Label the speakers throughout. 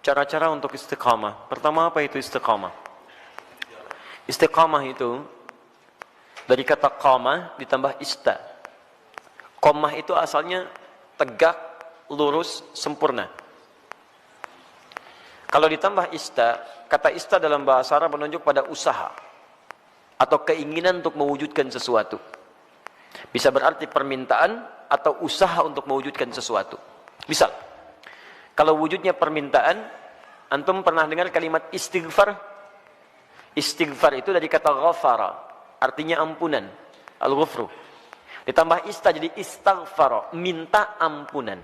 Speaker 1: Cara-cara untuk istiqamah. Pertama, apa itu istiqamah? Istiqamah itu dari kata qamah ditambah ista. Qamah itu asalnya tegak, lurus, sempurna. Kalau ditambah ista, kata ista dalam bahasa Arab menunjuk pada usaha atau keinginan untuk mewujudkan sesuatu. Bisa berarti permintaan atau usaha untuk mewujudkan sesuatu. Misal, kalau wujudnya permintaan, antum pernah dengar kalimat istighfar? Istighfar itu dari kata ghafara, artinya ampunan, al-ghufru. Ditambah ista jadi istaghfar, minta ampunan.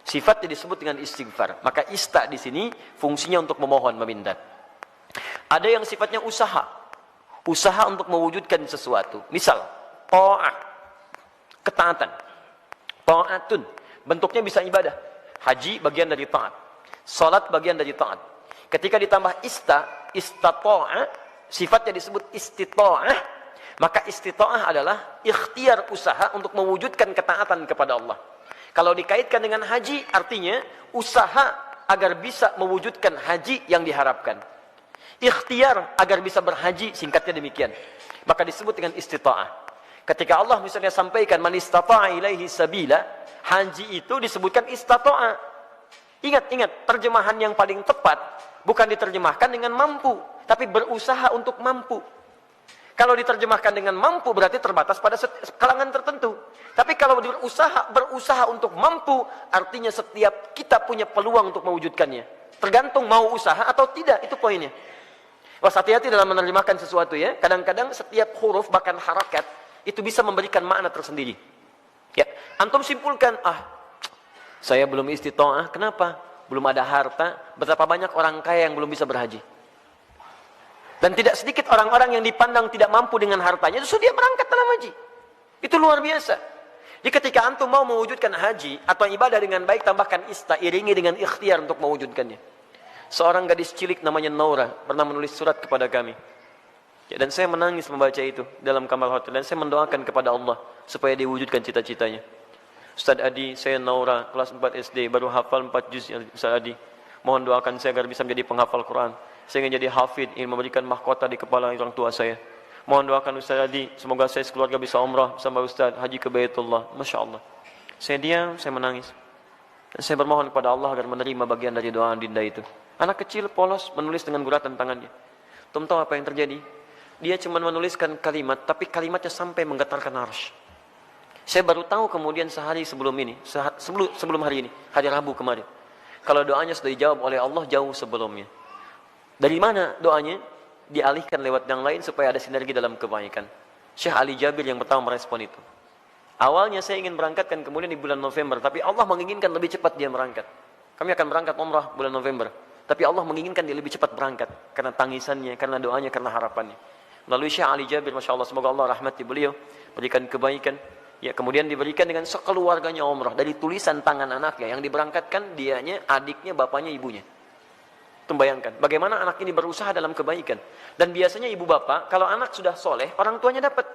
Speaker 1: Sifatnya disebut dengan istighfar. Maka ista di sini fungsinya untuk memohon, meminta. Ada yang sifatnya usaha. Usaha untuk mewujudkan sesuatu. Misal, ta'ah, ketaatan. Ta'atun, bentuknya bisa ibadah. Haji bagian dari taat. Salat bagian dari taat. Ketika ditambah istata'a, sifatnya disebut istita'ah, maka istita'ah adalah ikhtiar usaha untuk mewujudkan ketaatan kepada Allah. Kalau dikaitkan dengan haji, artinya usaha agar bisa mewujudkan haji yang diharapkan. Ikhtiar agar bisa berhaji, singkatnya demikian. Maka disebut dengan istita'ah. Ketika Allah misalnya sampaikan man istata'a ilaihi sabila, haji itu disebutkan istata'a. Ingat, terjemahan yang paling tepat bukan diterjemahkan dengan mampu, tapi berusaha untuk mampu. Kalau diterjemahkan dengan mampu berarti terbatas pada kalangan tertentu. Tapi kalau berusaha untuk mampu, artinya setiap kita punya peluang untuk mewujudkannya. Tergantung mau usaha atau tidak, itu poinnya. Was, hati-hati dalam menerjemahkan sesuatu ya. Kadang-kadang setiap huruf bahkan harakat itu bisa memberikan makna tersendiri. Ya, antum simpulkan, saya belum istita'ah, kenapa? Belum ada harta. Betapa banyak orang kaya yang belum bisa berhaji. Dan tidak sedikit orang-orang yang dipandang tidak mampu dengan hartanya, justru dia berangkat dalam haji. Itu luar biasa. Jadi ketika antum mau mewujudkan haji atau ibadah dengan baik, tambahkan ista, iringi dengan ikhtiar untuk mewujudkannya. Seorang gadis cilik namanya Naura pernah menulis surat kepada kami. Ya, dan saya menangis membaca itu dalam kamar hotel. Dan saya mendoakan kepada Allah supaya diwujudkan cita-citanya. Ustaz Adi, saya Naura, kelas 4 SD, baru hafal 4 juz ya Ustaz Adi. Mohon doakan saya agar bisa menjadi penghafal Quran. Saya ingin jadi hafid, ingin memberikan mahkota di kepala orang tua saya. Mohon doakan Ustaz Adi, semoga saya sekeluarga bisa umrah sama Ustaz, haji ke Baitullah. Masya Allah. Saya diam, saya menangis. Dan saya bermohon kepada Allah agar menerima bagian dari doa dinda itu. Anak kecil polos menulis dengan guratan tangannya. Tum tahu apa yang terjadi? Dia cuma menuliskan kalimat, tapi kalimatnya sampai menggetarkan arsy. Saya baru tahu kemudian sehari sebelum ini, sebelum hari ini, hari Rabu kemarin. Kalau doanya sudah dijawab oleh Allah jauh sebelumnya. Dari mana doanya? Dialihkan lewat yang lain supaya ada sinergi dalam kebaikan. Syekh Ali Jabir yang pertama merespon itu. Awalnya saya ingin berangkatkan kemudian di bulan November, tapi Allah menginginkan lebih cepat dia berangkat. Kami akan berangkat umrah bulan November, tapi Allah menginginkan dia lebih cepat berangkat karena tangisannya, karena doanya, karena harapannya. Melalui Syekh Ali Jabir, Masya Allah, semoga Allah rahmati beliau, berikan kebaikan. Ya, kemudian diberikan dengan sekeluarganya umrah dari tulisan tangan anaknya yang diberangkatkan, dianya, adiknya, bapaknya, ibunya. Bayangkan bagaimana anak ini berusaha dalam kebaikan. Dan biasanya ibu bapak, kalau anak sudah soleh, orang tuanya dapat.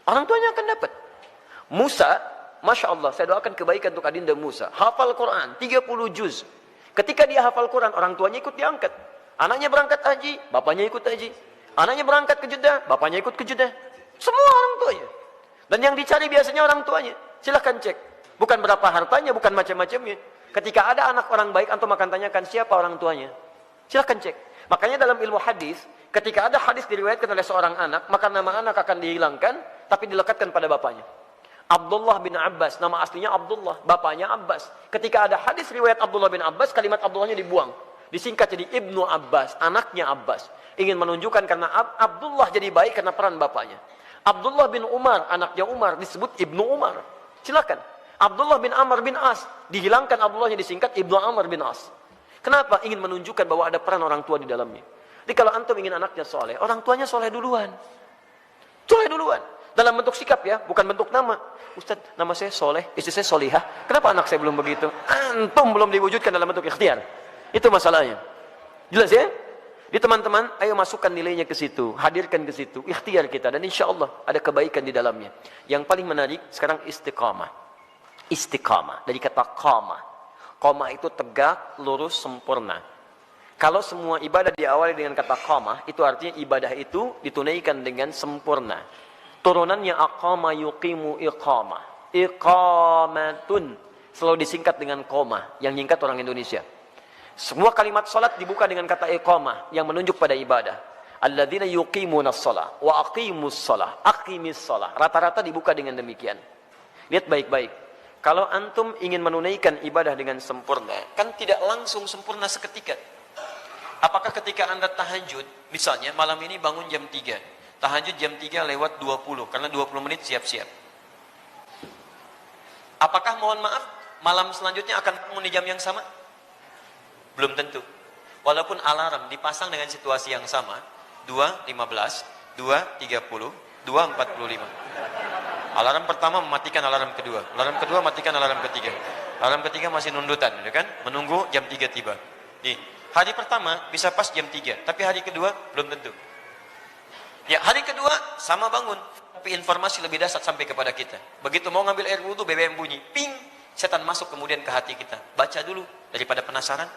Speaker 1: Orang tuanya akan dapat. Musa, Masya Allah, saya doakan kebaikan untuk adinda Musa. Hafal Quran, 30 juz. Ketika dia hafal Quran, orang tuanya ikut diangkat. Anaknya berangkat haji, bapaknya ikut haji. Anaknya berangkat ke Jeddah, bapaknya ikut ke Jeddah. Semua orang tuanya. Dan yang dicari biasanya orang tuanya. Silahkan cek. Bukan berapa hartanya, bukan macam-macamnya. Ketika ada anak orang baik, antum akan tanyakan siapa orang tuanya. Silahkan cek. Makanya dalam ilmu hadis, ketika ada hadis diriwayatkan oleh seorang anak, maka nama anak akan dihilangkan, tapi dilekatkan pada bapaknya. Abdullah bin Abbas, nama aslinya Abdullah, bapaknya Abbas. Ketika ada hadis riwayat Abdullah bin Abbas, kalimat Abdullahnya dibuang. Disingkat jadi Ibnu Abbas, anaknya Abbas. Ingin menunjukkan karena Abdullah jadi baik karena peran bapaknya. Abdullah bin Umar, anaknya Umar, disebut Ibnu Umar. Silakan. Abdullah bin Amr bin As, dihilangkan Abdullahnya disingkat Ibnu Amr bin As. Kenapa? Ingin menunjukkan bahwa ada peran orang tua di dalamnya. Jadi kalau antum ingin anaknya soleh, orang tuanya soleh duluan. Soleh duluan. Dalam bentuk sikap ya, bukan bentuk nama. Ustaz, nama saya soleh, istri saya solihah. Kenapa anak saya belum begitu? Antum belum diwujudkan dalam bentuk ikhtiar. Itu masalahnya. Jelas ya? Di teman-teman, ayo masukkan nilainya ke situ, hadirkan ke situ, ikhtiar kita, dan insya Allah ada kebaikan di dalamnya. Yang paling menarik sekarang istiqamah. Istiqamah dari kata qamah. Qamah itu tegak, lurus, sempurna. Kalau semua ibadah diawali dengan kata qamah, itu artinya ibadah itu ditunaikan dengan sempurna. Turunannya aqama yuqimu iqamah. Iqamatun selalu disingkat dengan qamah, yang nyingkat orang Indonesia. Semua kalimat salat dibuka dengan kata iqamah yang menunjuk pada ibadah. Alladzina yuqimunas shalah wa aqimus shalah, aqimis shalah. Rata-rata dibuka dengan demikian. Lihat baik-baik. Kalau antum ingin menunaikan ibadah dengan sempurna, kan tidak langsung sempurna seketika. Apakah ketika Anda tahajud, misalnya malam ini bangun jam 3, tahajud jam 3 lewat 20, karena 20 menit siap-siap. Apakah mohon maaf, malam selanjutnya akan bangun di jam yang sama? Belum tentu. Walaupun alarm dipasang dengan situasi yang sama, 2.15, 2.30, 2.45. Alarm pertama mematikan alarm kedua. Alarm kedua matikan alarm ketiga. Alarm ketiga masih nundutan, ya kan? Menunggu jam 3 tiba. Nih, hari pertama bisa pas jam 3, tapi hari kedua belum tentu. Ya, hari kedua sama bangun, tapi informasi lebih dahsyat sampai kepada kita. Begitu mau ngambil air wudhu, BBM bunyi, ping, setan masuk kemudian ke hati kita. Baca dulu daripada penasaran.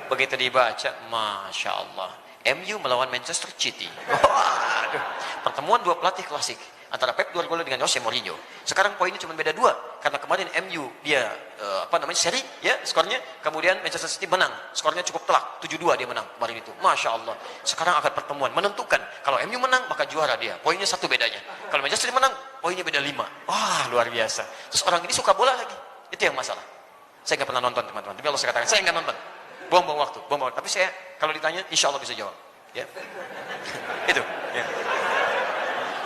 Speaker 1: Begitu dibaca, Masya Allah, MU melawan Manchester City. Waduh, pertemuan dua pelatih klasik antara Pep Guardiola dengan Jose Mourinho. Sekarang poinnya cuma beda 2, karena kemarin MU dia seri ya skornya, kemudian Manchester City menang, skornya cukup telak, 7-2 dia menang kemarin itu. Masya Allah, sekarang akan pertemuan menentukan. Kalau MU menang maka juara dia, poinnya 1 bedanya. Kalau Manchester City menang, poinnya beda 5. Wah, luar biasa. Terus orang ini suka bola lagi, itu yang masalah. Saya nggak pernah nonton teman-teman, tapi kalau saya katakan saya nggak nonton, buang-buang waktu, buang-buang. Tapi saya kalau ditanya, insya Allah bisa jawab. Ya, itu. Ya.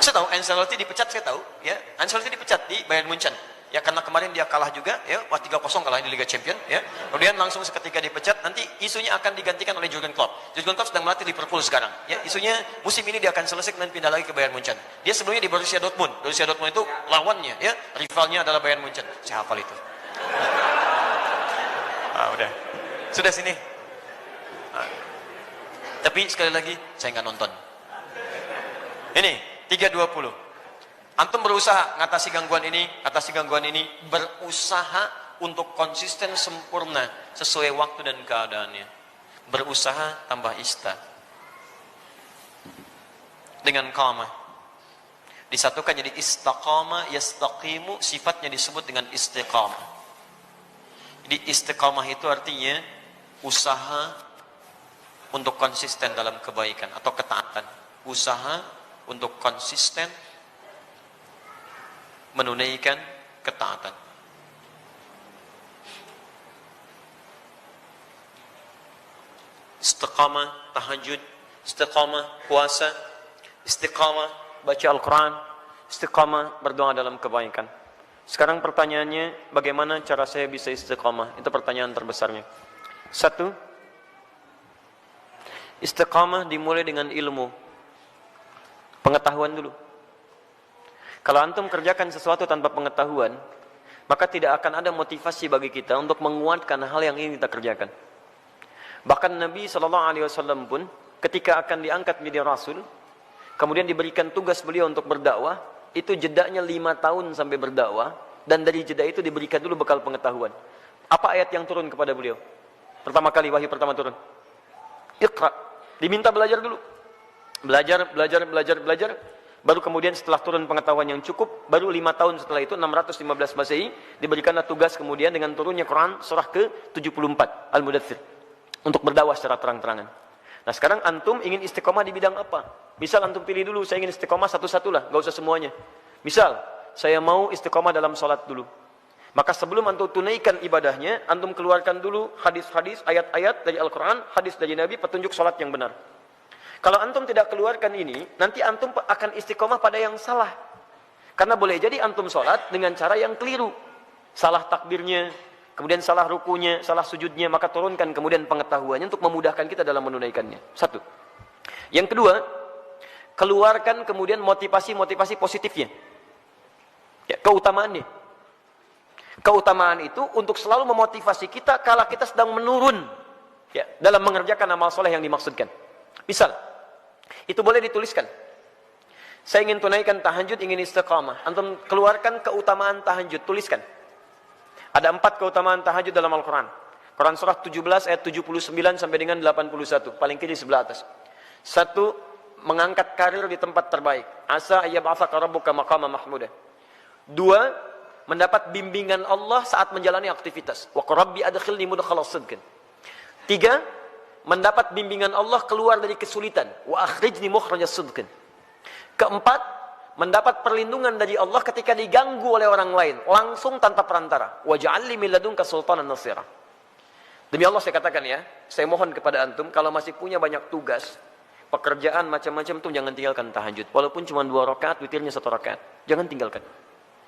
Speaker 1: Saya tahu Ancelotti dipecat, saya tahu. Ya, Ancelotti dipecat di Bayern Munchen. Ya, karena kemarin dia kalah juga. Ya, 3-0 kalah di Liga Champions. Ya, kemudian langsung seketika dipecat. Nanti isunya akan digantikan oleh Jurgen Klopp. Jurgen Klopp sedang melatih Liverpool sekarang. Ya, isunya musim ini dia akan selesai dan pindah lagi ke Bayern Munchen. Dia sebelumnya di Borussia Dortmund. Borussia Dortmund itu lawannya, ya, rivalnya adalah Bayern Munchen. Saya hafal itu. Udah. Sudah sini. Tapi sekali lagi saya nggak nonton. Ini 3.20. Antum berusaha ngatasi gangguan ini, berusaha untuk konsisten sempurna sesuai waktu dan keadaannya. Berusaha tambah ista. Dengan qamah. Disatukan jadi istaqama, yastaqimu, sifatnya disebut dengan istiqamah. Jadi istiqamah itu artinya usaha untuk konsisten dalam kebaikan atau ketaatan. Usaha untuk konsisten menunaikan ketaatan. Istiqamah tahajud, istiqamah puasa, istiqamah baca Al-Quran, istiqamah berdoa dalam kebaikan. Sekarang pertanyaannya, bagaimana cara saya bisa istiqamah? Itu pertanyaan terbesarnya. 1, istiqamah dimulai dengan ilmu, pengetahuan dulu. Kalau antum kerjakan sesuatu tanpa pengetahuan, maka tidak akan ada motivasi bagi kita untuk menguatkan hal yang ingin kita kerjakan. Bahkan Nabi SAW pun ketika akan diangkat menjadi Rasul, kemudian diberikan tugas beliau untuk berdakwah, itu jedanya 5 tahun sampai berdakwah, dan dari jeda itu diberikan dulu bekal pengetahuan. Apa ayat yang turun kepada beliau? Pertama kali wahyu pertama turun, Iqra. Diminta belajar dulu. Belajar. Baru kemudian setelah turun pengetahuan yang cukup, baru 5 tahun setelah itu, 615 Masehi, diberikanlah tugas kemudian dengan turunnya Quran surah ke-74, Al-Mudaththir, untuk berdakwah secara terang-terangan. Nah, sekarang antum ingin istiqomah di bidang apa? Misal antum pilih dulu, saya ingin istiqomah satu-satu lah, gak usah semuanya. Misal, saya mau istiqomah dalam sholat dulu. Maka sebelum antum tunaikan ibadahnya, antum keluarkan dulu hadis-hadis, ayat-ayat dari Al-Quran, hadis dari Nabi, petunjuk sholat yang benar. Kalau antum tidak keluarkan ini, nanti antum akan istiqomah pada yang salah. Karena boleh jadi antum sholat dengan cara yang keliru. Salah takbirnya, kemudian salah rukunya, salah sujudnya, maka turunkan kemudian pengetahuannya untuk memudahkan kita dalam menunaikannya. 1. Yang kedua, keluarkan kemudian motivasi-motivasi positifnya. Ya, keutamaannya. Keutamaan itu untuk selalu memotivasi kita kala kita sedang menurun, ya, dalam mengerjakan amal soleh yang dimaksudkan. Misal, itu boleh dituliskan. Saya ingin tunaikan tahajud, ingin istiqamah. Antum keluarkan keutamaan tahajud, tuliskan. Ada 4 keutamaan tahajud dalam Al-Quran. Quran surah 17 ayat 79 sampai dengan 81, paling kiri sebelah atas. 1, mengangkat karir di tempat terbaik. Asa ayyab'atsaka rabbuka maqama mahmuda. 2, mendapat bimbingan Allah saat menjalani aktivitas. Wa rabbi adkhilni mudkhala sidqin. 3, mendapat bimbingan Allah keluar dari kesulitan. Wa akhrijni mukhraja sidqin. 4, mendapat perlindungan dari Allah ketika diganggu oleh orang lain, langsung tanpa perantara. Waj'alni min ladunka sultanan nasira. Demi Allah saya katakan ya, saya mohon kepada antum, kalau masih punya banyak tugas, pekerjaan macam-macam tuh jangan tinggalkan tahajud. Walaupun cuma 2 rakaat, witirnya 1 rakaat. Jangan tinggalkan.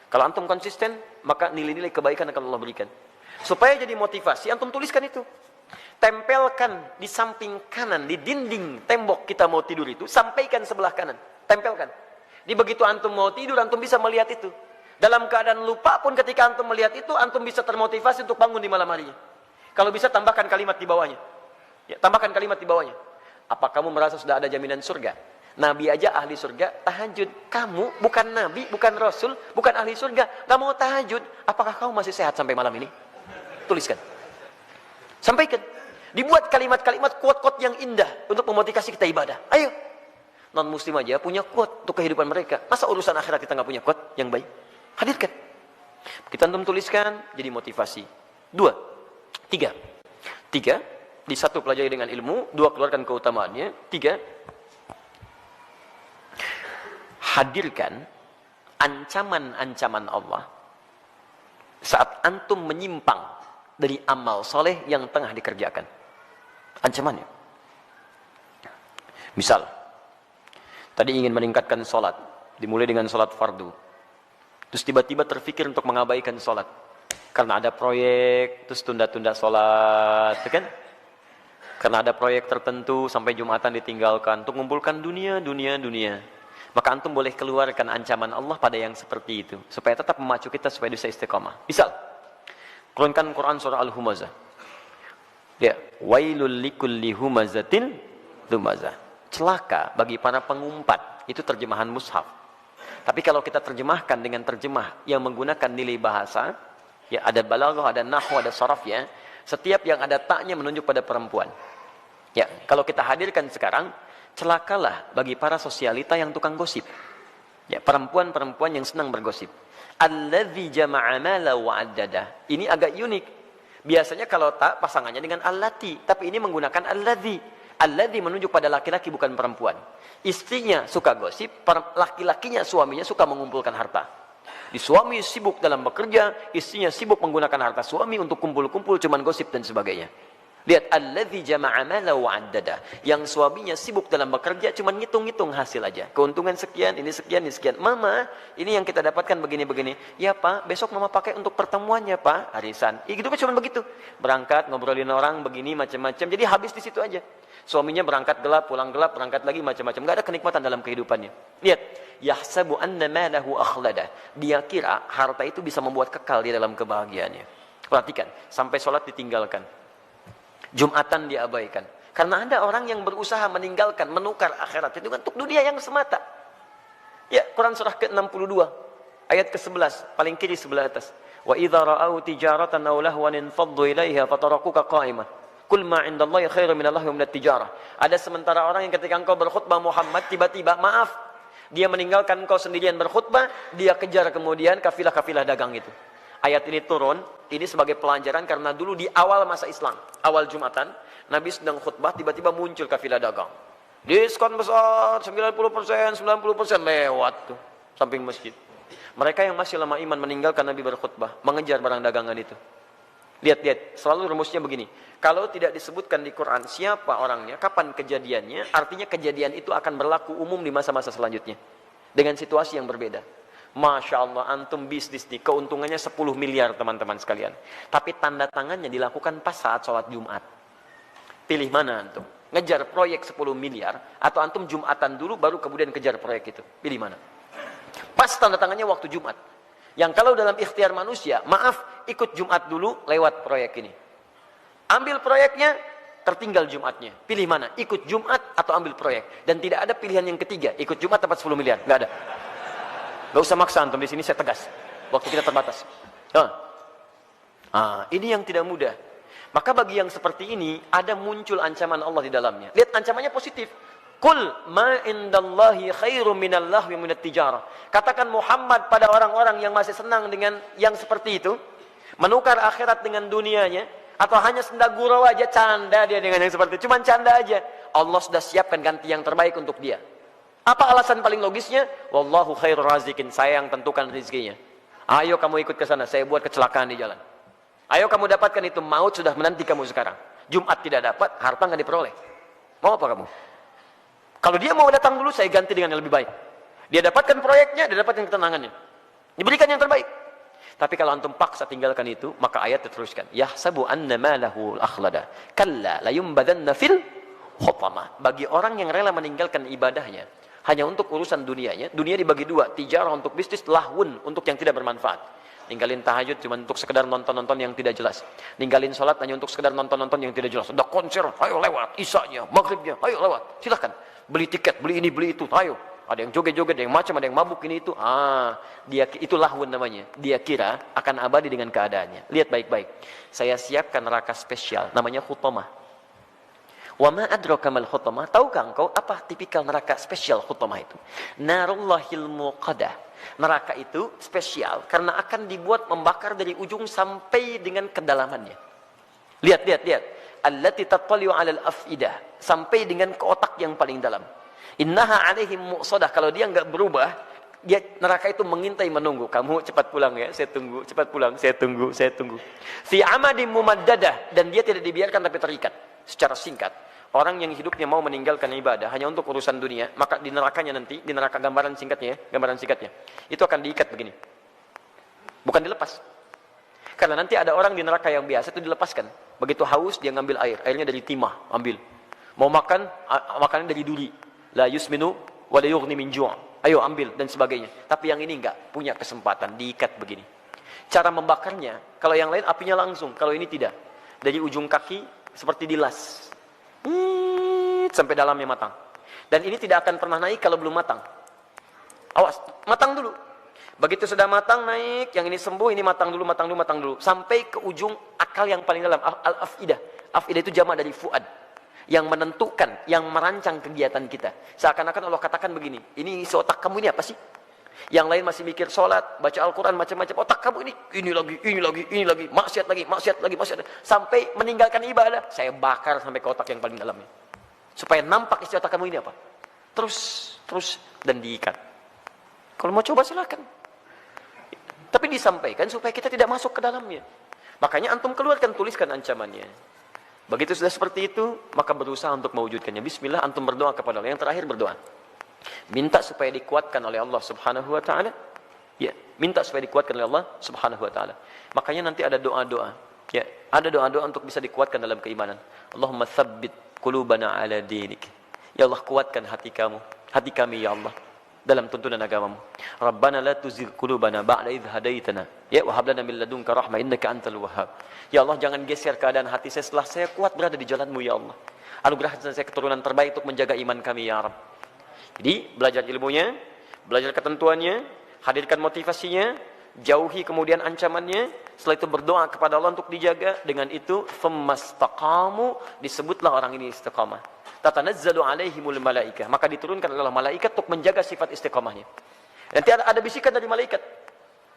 Speaker 1: Kalau antum konsisten, maka nilai-nilai kebaikan akan Allah berikan. Supaya jadi motivasi, antum tuliskan itu. Tempelkan di samping kanan, di dinding tembok kita mau tidur itu, sampaikan sebelah kanan. Tempelkan. Di begitu antum mau tidur, antum bisa melihat itu. Dalam keadaan lupa pun ketika antum melihat itu, antum bisa termotivasi untuk bangun di malam harinya. Kalau bisa tambahkan kalimat di bawahnya. Ya, tambahkan kalimat di bawahnya. Apa kamu merasa sudah ada jaminan surga? Nabi aja ahli surga, tahajud. Kamu bukan nabi, bukan rasul, bukan ahli surga, gak mau tahajud. Apakah kamu masih sehat sampai malam ini? Tuliskan. Sampaikan. Dibuat kalimat-kalimat quote-quote yang indah untuk memotivasi kita ibadah. Ayo. Non muslim aja punya quote untuk kehidupan mereka. Masa urusan akhirat kita gak punya quote yang baik? Hadirkan. Kita antum tuliskan, jadi motivasi. 2. 3, di 1 pelajari dengan ilmu, 2 keluarkan keutamaannya, 3, hadirkan ancaman-ancaman Allah saat antum menyimpang dari amal soleh yang tengah dikerjakan. Ancamannya. Misal, tadi ingin meningkatkan sholat, dimulai dengan sholat fardu, terus tiba-tiba terfikir untuk mengabaikan sholat. Karena ada proyek, terus tunda-tunda sholat, kan? Karena ada proyek tertentu, sampai Jumatan ditinggalkan, untuk mengumpulkan dunia. Maka antum boleh keluarkan ancaman Allah pada yang seperti itu, supaya tetap memacu kita supaya bisa istiqamah. Misal, turunkan Quran surah Al-Humazah. Ya, wailul likulli humazatin lumazah. Celaka bagi para pengumpat, itu terjemahan mushaf. Tapi kalau kita terjemahkan dengan terjemah yang menggunakan nilai bahasa, ya, ada balaghah, ada nahwu, ada saraf ya. Setiap yang ada taknya menunjuk pada perempuan. Ya, kalau kita hadirkan sekarang, celakalah bagi para sosialita yang tukang gosip. Ya, perempuan-perempuan yang senang bergosip. Alladzi jama'a mala wa 'addada. Ini agak unik. Biasanya kalau tak pasangannya dengan allati, tapi ini menggunakan alladzi. Alladzi menunjuk pada laki-laki bukan perempuan. Istrinya suka gosip, laki-lakinya suaminya suka mengumpulkan harta. Di suami sibuk dalam bekerja, istrinya sibuk menggunakan harta suami untuk kumpul-kumpul, cuman gosip dan sebagainya. Lihat, alladzi jama'a mala wa 'addada. Yang suaminya sibuk dalam bekerja, cuman ngitung-ngitung hasil aja. Keuntungan sekian, ini sekian, ini sekian. Mama, ini yang kita dapatkan begini-begini. Ya Pak, besok mama pakai untuk pertemuannya Pak, arisan. Hidupnya cuman begitu. Berangkat, ngobrolin orang begini, macam-macam. Jadi habis di situ aja. Suaminya berangkat gelap, pulang gelap, berangkat lagi macam-macam. Gak ada kenikmatan dalam kehidupannya. Lihat, yahsabu anna malahu akhlada. Dia kira harta itu bisa membuat kekal di dalam kebahagiaannya. Perhatikan, sampai sholat ditinggalkan, Jumatan diabaikan. Karena ada orang yang berusaha meninggalkan, menukar akhirat itu untuk dunia yang semata. Ya, Quran surah ke-62 ayat ke-11, paling kiri sebelah atas. Wa idza ra'au tijaratan aw lahwan infaddu ilaiha fatarakuka qa'imah. Kul ma 'indallahi khairum minallahi wa minat tijarah. Ada sementara orang yang ketika engkau berkhutbah Muhammad, tiba-tiba maaf, dia meninggalkan engkau sendirian berkhutbah, dia kejar kemudian kafilah-kafilah dagang itu. Ayat ini turun, ini sebagai pelajaran karena dulu di awal masa Islam, awal Jumatan, Nabi sedang khutbah, tiba-tiba muncul kafilah dagang. Diskon besar, 90%, 90% lewat tuh, samping masjid. Mereka yang masih lama iman meninggalkan Nabi berkhutbah, mengejar barang dagangan itu. Lihat, selalu rumusnya begini. Kalau tidak disebutkan di Quran siapa orangnya, kapan kejadiannya, artinya kejadian itu akan berlaku umum di masa-masa selanjutnya. Dengan situasi yang berbeda. Masya Allah, antum bisnis nih, keuntungannya 10 miliar teman-teman sekalian. Tapi tanda tangannya dilakukan pas saat sholat Jumat. Pilih mana antum? Ngejar proyek 10 miliar, atau antum Jumatan dulu baru kemudian kejar proyek itu. Pilih mana? Pas tanda tangannya waktu Jumat. Yang kalau dalam ikhtiar manusia, maaf, ikut Jumat dulu lewat proyek ini. Ambil proyeknya, tertinggal Jumatnya. Pilih mana? Ikut Jumat atau ambil proyek? Dan tidak ada pilihan yang ketiga, ikut Jumat dapat 10 miliar. Nggak ada. Nggak usah maksa antum, di sini saya tegas. Waktu kita terbatas. Ini yang tidak mudah. Maka bagi yang seperti ini, ada muncul ancaman Allah di dalamnya. Lihat ancamannya positif. Qul ma indallahi khairum minallahwi minat tijarah. Katakan Muhammad pada orang-orang yang masih senang dengan yang seperti itu, menukar akhirat dengan dunianya, atau hanya senda gurau aja, canda dia dengan yang seperti itu. Cuman canda aja. Allah sudah siapkan ganti yang terbaik untuk dia. Apa alasan paling logisnya? Wallahu khairur razikin. Saya yang tentukan rezekinya. Ayo kamu ikut ke sana, saya buat kecelakaan di jalan. Ayo kamu dapatkan itu, maut sudah menanti kamu sekarang. Jumat tidak dapat, harta nggak diperoleh. Mau apa kamu? Kalau dia mau datang dulu, saya ganti dengan yang lebih baik. Dia dapatkan proyeknya, dia dapatkan ketenangannya. Diberikan yang terbaik. Tapi kalau antum paksa tinggalkan itu, maka ayat diteruskan. Yahsabu anna malahu akhlada. Kalla layumbadanna fil hutamah. Bagi orang yang rela meninggalkan ibadahnya, hanya untuk urusan dunianya, dunia dibagi dua. Tijarah untuk bisnis, lahun untuk yang tidak bermanfaat. Ninggalin tahajud cuma untuk sekedar nonton-nonton yang tidak jelas. Ninggalin sholat hanya untuk sekedar nonton-nonton yang tidak jelas. Ada konser, ayo lewat. Isanya, maghribnya, ayo lewat. Silakan. Beli tiket, beli ini, beli itu, ayo. Ada yang joget-joget, ada yang macam, ada yang mabuk ini itu. Dia itu lahun namanya. Dia kira akan abadi dengan keadaannya. Lihat baik-baik. Saya siapkan neraka spesial, namanya Hutamah. Wa ma adraka mal Hutamah? Tahukah engkau apa tipikal neraka spesial Hutamah itu? Narullahil muqadah. Neraka itu spesial karena akan dibuat membakar dari ujung sampai dengan kedalamannya. Lihat. Allati tattali'u 'alal afidah, sampai dengan ke otak yang paling dalam. Innaha 'alaihim mu'sadah. Kalau dia enggak berubah, dia neraka itu mengintai menunggu. Kamu cepat pulang ya, saya tunggu. Cepat pulang, saya tunggu. Fi amadim mumaddadah, dan dia tidak dibiarkan tapi terikat secara singkat. Orang yang hidupnya mau meninggalkan ibadah hanya untuk urusan dunia, maka di nerakanya nanti, di neraka gambaran singkatnya, itu akan diikat begini. Bukan dilepas. Karena nanti ada orang di neraka yang biasa itu dilepaskan. Begitu haus dia ngambil air, airnya dari timah, ambil. Mau makan, makanan dari duri. La yusminu wa la yughni min ju'. Ayo ambil dan sebagainya. Tapi yang ini enggak punya kesempatan, diikat begini. Cara membakarnya, kalau yang lain apinya langsung, kalau ini tidak. Dari ujung kaki seperti dilas. Sampai dalamnya matang. Dan ini tidak akan pernah naik kalau belum matang. Awas, matang dulu. Begitu sudah matang naik, yang ini sembuh, ini matang dulu. Sampai ke ujung akal yang paling dalam, al-afidah. Afidah itu jamak dari fuad. Yang menentukan, yang merancang kegiatan kita. Seakan-akan Allah katakan begini, ini isi otak kamu ini apa sih? Yang lain masih mikir sholat, baca Al-Quran, macam-macam. Otak kamu ini lagi, maksiat lagi. Sampai meninggalkan ibadah, saya bakar sampai ke otak yang paling dalamnya. Supaya nampak isi otak kamu ini apa. Terus, dan diikat. Kalau mau coba silakan. Tapi disampaikan supaya kita tidak masuk ke dalamnya. Makanya antum keluarkan, tuliskan ancamannya. Begitu sudah seperti itu, maka berusaha untuk mewujudkannya. Bismillah, antum berdoa kepada Allah. Yang terakhir berdoa. Minta supaya dikuatkan oleh Allah Subhanahu wa taala. Ya, minta supaya dikuatkan oleh Allah Subhanahu wa taala. Makanya nanti ada doa-doa. Ya, ada doa-doa untuk bisa dikuatkan dalam keimanan. Allahumma tsabbit qulubana ala dinik. Ya Allah, kuatkan hati kami ya Allah dalam tuntunan agamamu. Rabbana la tuzigh qulubana ba'da idh hadaitana. Ya, wa hab lana min ladunka rahmah innaka antal wahhab. Ya Allah, jangan geser keadaan hati saya setelah saya kuat berada di jalan-Mu ya Allah. Anugerahkan saya keturunan terbaik untuk menjaga iman kami ya Rabb. Jadi belajar ilmunya, belajar ketentuannya, hadirkan motivasinya, jauhi kemudian ancamannya, setelah itu berdoa kepada Allah untuk dijaga. Dengan itu famastaqamu, disebutlah orang ini istiqamah. Tatanazzalu alaihimul malaikah, maka diturunkan oleh malaikat untuk menjaga sifat istiqamahnya. Nanti ada bisikan dari malaikat.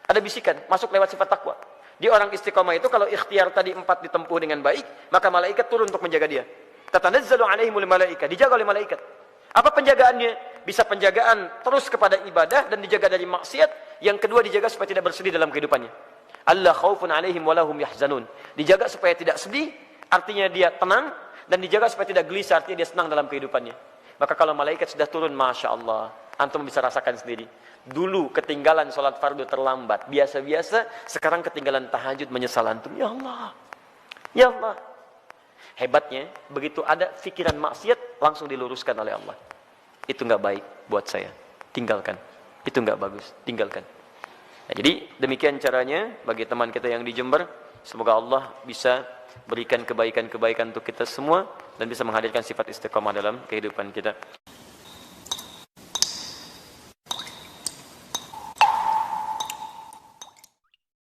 Speaker 1: Ada bisikan masuk lewat sifat takwa. Di orang istiqamah itu kalau ikhtiar tadi 4 ditempuh dengan baik, maka malaikat turun untuk menjaga dia. Tatanazzalu alaihimul malaikah, dijaga oleh malaikat. Apa penjagaannya? Bisa penjagaan terus kepada ibadah dan dijaga dari maksiat. Yang kedua dijaga supaya tidak bersedih dalam kehidupannya. Allah khaufun alaihim walahum yahzanun. Dijaga supaya tidak sedih, artinya dia tenang. Dan dijaga supaya tidak gelisah, artinya dia senang dalam kehidupannya. Maka kalau malaikat sudah turun, Masya Allah, antum bisa rasakan sendiri. Dulu ketinggalan sholat fardu terlambat, biasa-biasa. Sekarang ketinggalan tahajud menyesal antum. Ya Allah, ya Allah. Hebatnya, begitu ada pikiran maksiat, langsung diluruskan oleh Allah. Itu nggak baik buat saya, tinggalkan. Itu nggak bagus, tinggalkan. Nah, jadi demikian caranya bagi teman kita yang di Jember. Semoga Allah bisa berikan kebaikan-kebaikan untuk kita semua dan bisa menghadirkan sifat istiqamah dalam kehidupan kita.